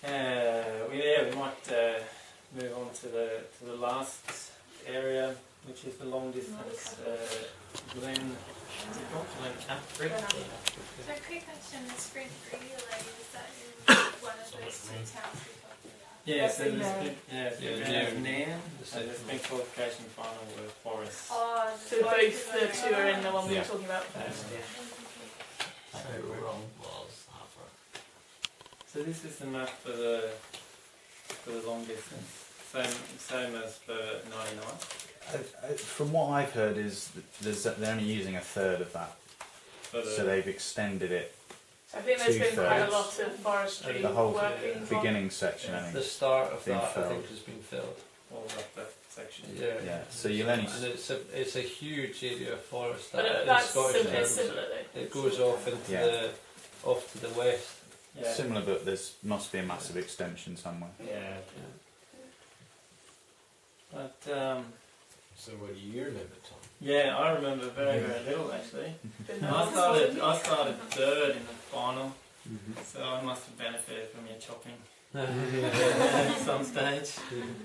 We might move on to the last area, which is the long distance Glen. What's it called? Glen Capri. So, quick question: the sprint relay, is that in one of those two towns we talked about? Yeah, so there's Nairn, The and the sprint qualification final with Forest. Oh, So both the two are in the one we were talking about first. So we're on was half. So this is the map for the long distance. Same as for 99. From what I've heard is that they're only using a third of that, so they've extended it. So I think there's been quite a Two-thirds. lot of forestry The whole working on. beginning section, I The think. start of Been that, I filled. think, has been filled. All of that section. Yeah, so you'll only And it's a huge area of forest. But That, in that's Scottish it's terms, similar though. it goes off into Yeah. off to the west. Yeah. similar, but there's must be a massive extension somewhere. Yeah. But So what do you remember, Tom? yeah, I remember very little actually. Been I started third in the final, so I must have benefited from your chopping at some stage.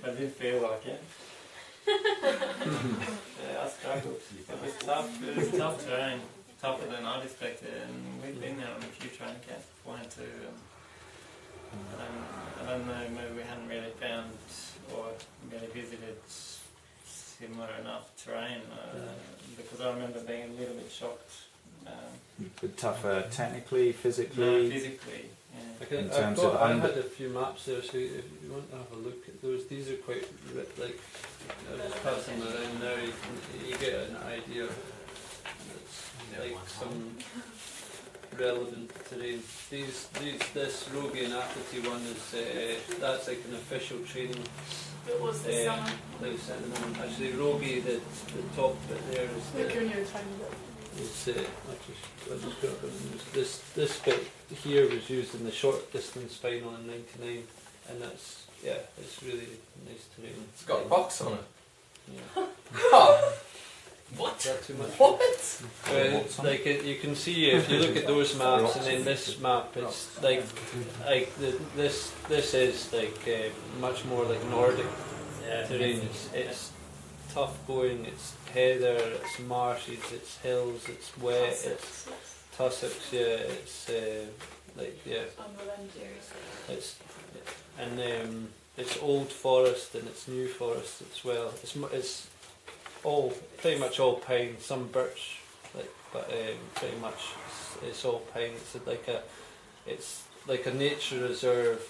I didn't feel like it. Yeah, I struggled. It was tough. It was tough terrain, tougher than I'd expected. And we've been there on a few training camps before and too. I don't know, maybe we hadn't really found or really visited similar enough terrain because I remember being a little bit shocked. But tougher technically, No, physically. physically, yeah. In terms of I under- had a few maps there, so if you want to have a look at those, these are quite like. I was passing them around now. You get an idea of like some relevant terrain. This Rogie and Apathy one is that's like an official training. It was this summer. Place at the moment. Actually, Rogie, the top bit there is They're the. giving you a tiny bit. I'll just put up on this bit here was used in the short distance final in '99, and that's it's really nice terrain. It's got a box on it. Yeah. Oh, what? Is that too much? What? Like you can see if you look at those maps and then this map, it's like this is like much more like Nordic terrain. It's tough going. It's heather. It's marshes. It's hills. It's wet. It's tussocks. Yeah. It's It's it's old forest and it's new forest as well. It's all pretty much all pine, some birch, but pretty much it's all pine. It's like a nature reserve,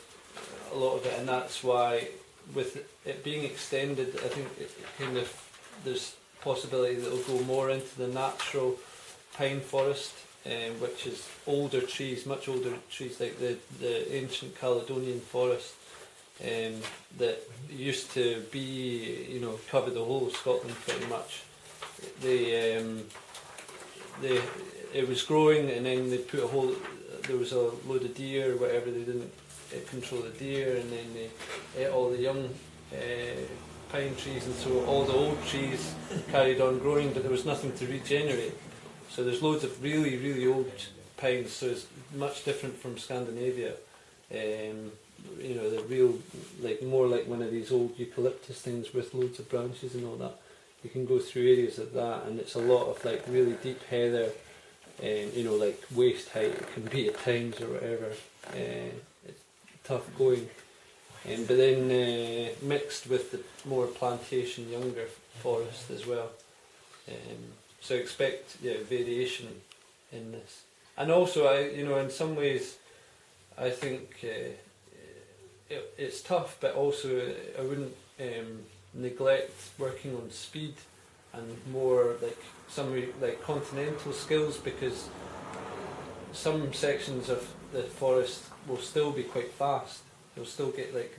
a lot of it, and that's why with it being extended, I think it kind of there's possibility that it'll go more into the natural pine forest, which is older trees, much older trees like the ancient Caledonian forest. That used to be, cover the whole of Scotland pretty much. It was growing, and then they put there was a load of deer or whatever. They didn't control the deer, and then they ate all the young pine trees, and so all the old trees carried on growing, but there was nothing to regenerate. So there's loads of really, really old pines. So it's much different from Scandinavia. The real, more like one of these old eucalyptus things with loads of branches and all that. You can go through areas like that, and it's a lot of really deep heather, waist height it can be at times or whatever. It's tough going, but then mixed with the more plantation, younger forest as well. So expect variation in this, and also in some ways, I think. It's tough, but also I wouldn't neglect working on speed and more some continental skills, because some sections of the forest will still be quite fast. You'll still get like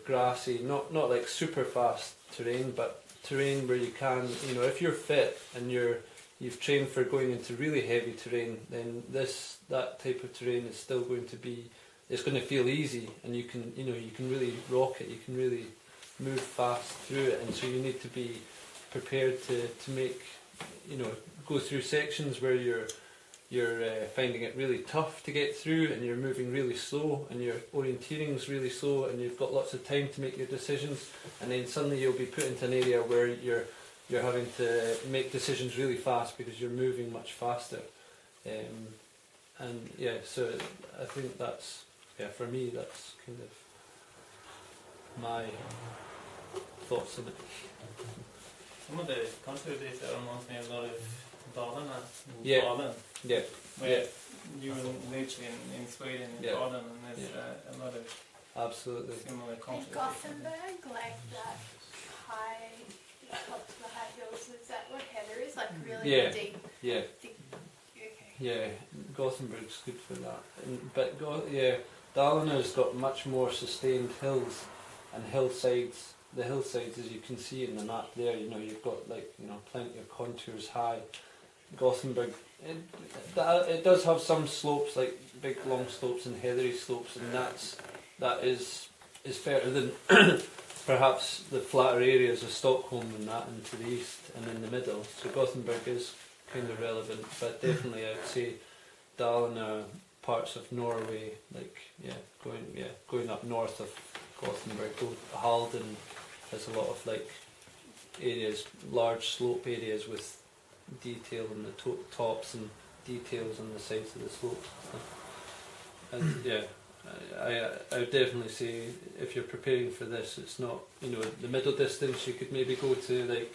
grassy, not like super fast terrain, but terrain where you can, if you're fit and you've trained for going into really heavy terrain, then that type of terrain is still going to be. It's going to feel easy, and you can really rock it. You can really move fast through it, and so you need to be prepared to make, go through sections where you're you're finding it really tough to get through, and you're moving really slow, and your orienteering's really slow, and you've got lots of time to make your decisions, and then suddenly you'll be put into an area where you're having to make decisions really fast because you're moving much faster. And yeah, so I think that's, for me, that's kind of my thoughts on it. Some of the country days that reminds me a lot of Dalarna in Yeah. Falun, Yeah, where you were literally in Sweden in Yeah. Falun, and there's a lot of absolutely. similar In country. Gothenburg, like that high, the top to the high hills, is that what Heather is? Like really Yeah. deep? Yeah, deep okay. yeah. Gothenburg's good for that, but Dalarna's got much more sustained hills and hillsides. The hillsides, as you can see in the map there, you've got plenty of contours high. Gothenburg, it does have some slopes, like big long slopes and heathery slopes, and that is better than perhaps the flatter areas of Stockholm and that, and to the east and in the middle. So Gothenburg is kind of relevant, but definitely I'd say Dalarna, parts of Norway, going up north of Gothenburg. Halden has a lot of areas, large slope areas with detail on the tops and details on the sides of the slopes. And I would definitely say if you're preparing for this, it's not the middle distance. You could maybe go to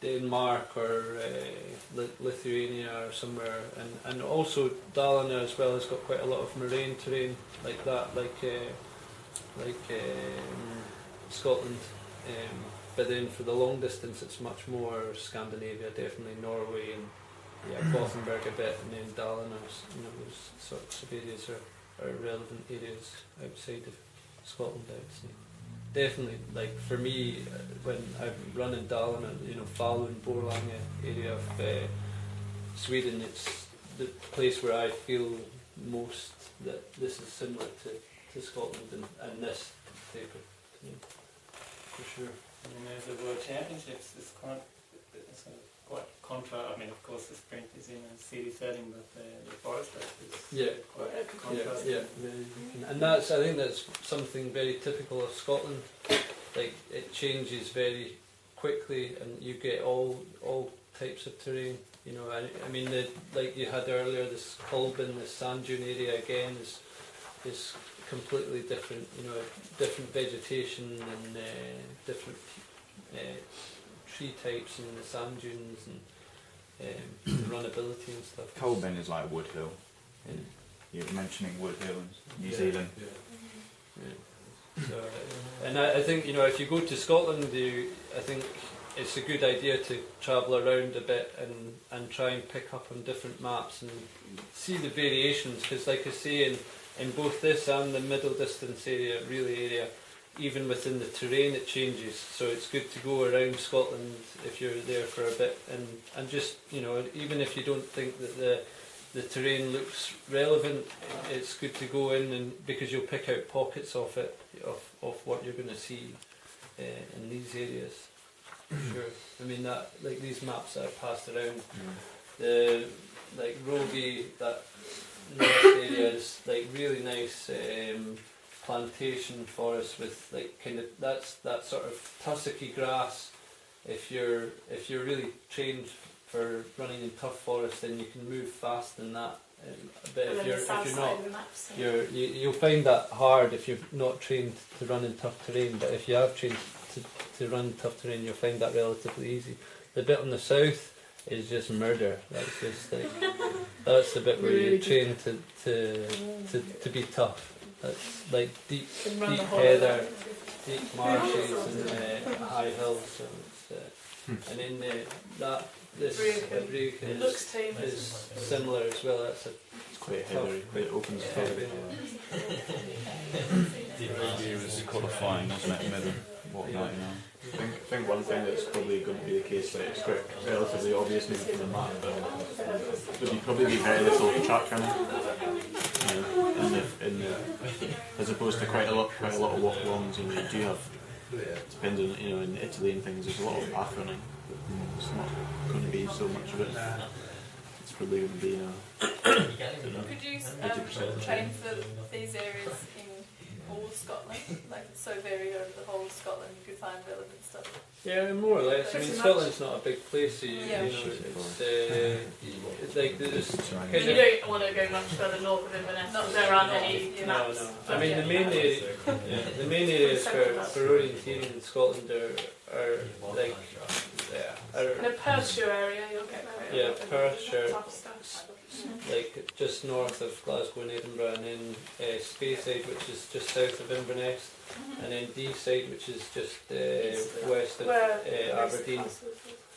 Denmark or Lithuania or somewhere, and also Dalarna as well has got quite a lot of moraine terrain like that, Scotland. But then for the long distance, it's much more Scandinavia, definitely Norway, and Gothenburg a bit, and then Dalarna. Those sorts of areas are relevant areas outside of Scotland, I would say. Definitely, for me, when I'm running Dalarna, Falun, Borlänge area of Sweden, it's the place where I feel most that this is similar to Scotland and this type of for sure. And there's the World Championships. It's quite contrast. I mean, of course, the sprint is in a city setting, but the forest race is quite contrast. Yeah. And I think that's something very typical of Scotland. It changes very quickly, and you get all types of terrain. I mean, like you had earlier, this Colbin, this sand dune area again is completely different. Different vegetation and different tree types and the sand dunes and runnability and stuff. Colbin is like Wood Hill. You're mentioning Wood Hill in New Zealand. Yeah. So, and I think if you go to Scotland, I think it's a good idea to travel around a bit and try and pick up on different maps and see the variations, because like I say, in both this and the middle distance area, even within the terrain it changes. So it's good to go around Scotland if you're there for a bit, and just even if you don't think that the terrain looks relevant, it's good to go in, and because you'll pick out pockets of it, of what you're going to see in these areas. Sure. I mean that these maps that are passed around, the Rogie, that north area is really nice plantation forest with that's that sort of tussocky grass. If you're really trained for running in tough forest, then you can move fast in that. But if you're not, you'll find that hard if you're not trained to run in tough terrain. But if you have trained to run in tough terrain, you'll find that relatively easy. The bit on the south is just murder. That's just that's the bit where you're trained to be tough. That's deep heather, deep marshes and high hills. So it's, and then this Brig is similar as well. It's quite heathery, quite open stuff. It was qualifying, wasn't it, middle, whatnot, I think one thing that's probably going to be the case, it's quite relatively obvious maybe from the map, but there'll probably be very little track running. As opposed to quite a lot of walk-alongs, and you do have, depending in Italy and things, there's a lot of path running. It's not going to be so much of it. It's probably would be Could you train for these areas in all of Scotland? Like it's so varied over the whole of Scotland, you could find relevant stuff. Yeah, more or less. I Pretty mean, much. Scotland's not a big place, so you Yeah. know, it's like there's kind You of. don't want to go much further north of Inverness. Not There aren't north, any yeah. No, maps. no. I mean, the main area, the main areas for orienteering in Scotland are like, In a Perthshire area, you'll get quite a Yeah, lot of Perthshire. tough stuff. like just north of Glasgow and Edinburgh, and then Speyside, which is just south of Inverness, and then Deeside, which is just west of Where Aberdeen.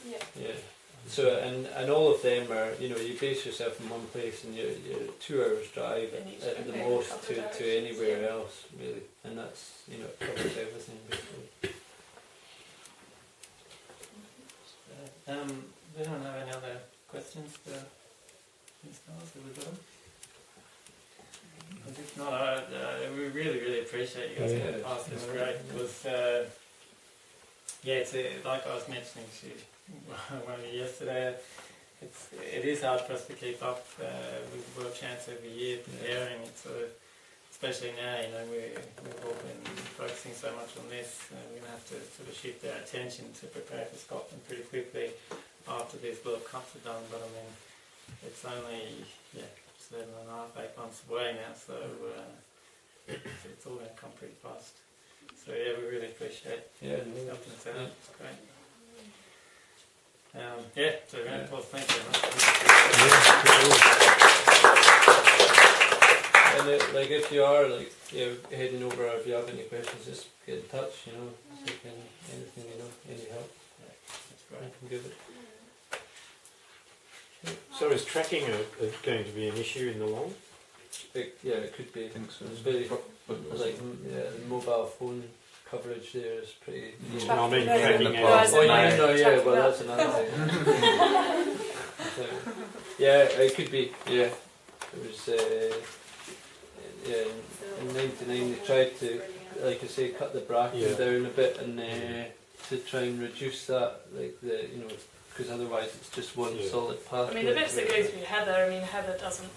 Yeah. Yeah. So and all of them are, you know, you base yourself in one place and you're 2 hours drive In each at the okay, most couple of to anywhere else really, and that's, you know, it covers everything basically. We don't have any other questions for these guys? Have we got them? If not, we really appreciate you guys getting past. It was great. It was, yeah, it's like I was mentioning to you yesterday. It is hard for us to keep up with World Champs every year preparing it. So especially now, you know, we've all been focusing so much on this. We're going to have to sort of shift our attention to prepare for Scotland pretty quickly after these World Cups are done. But I mean, it's only 7.5, 8 months away now, so it's all going to come pretty fast. So yeah, we really appreciate helping us out. It's great. So well, thank you very much. And like if you are heading over, or if you have any questions, just get in touch. You know, anything, you know, any help. That's great. I can give it. So is tracking going to be an issue in the long? It could be. I think so. It's very like the mobile phone coverage there is pretty. I mean, No, tracking no, as Oh, yeah, no, yeah. Tracking Well, up. that's another thing. So, yeah, it could be. Yeah, it was. In '99 they tried to, like I say, cut the bracket down a bit and to try and reduce that, like because otherwise it's just one solid path. I mean, the bits that go through Heather, I mean, Heather doesn't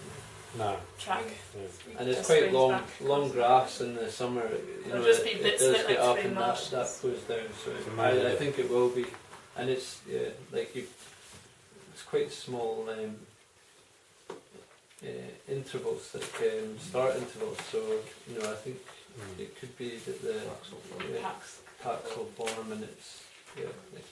track. Yeah. And it's Just quite swings back. long grass in the summer. You know, There'll just be it bits does that get like up through and marsh. that goes down. So amazing. I think it will be, and it's it's quite small intervals, like start intervals. So you know, I think it could be that the Packs. packs will form, and it's like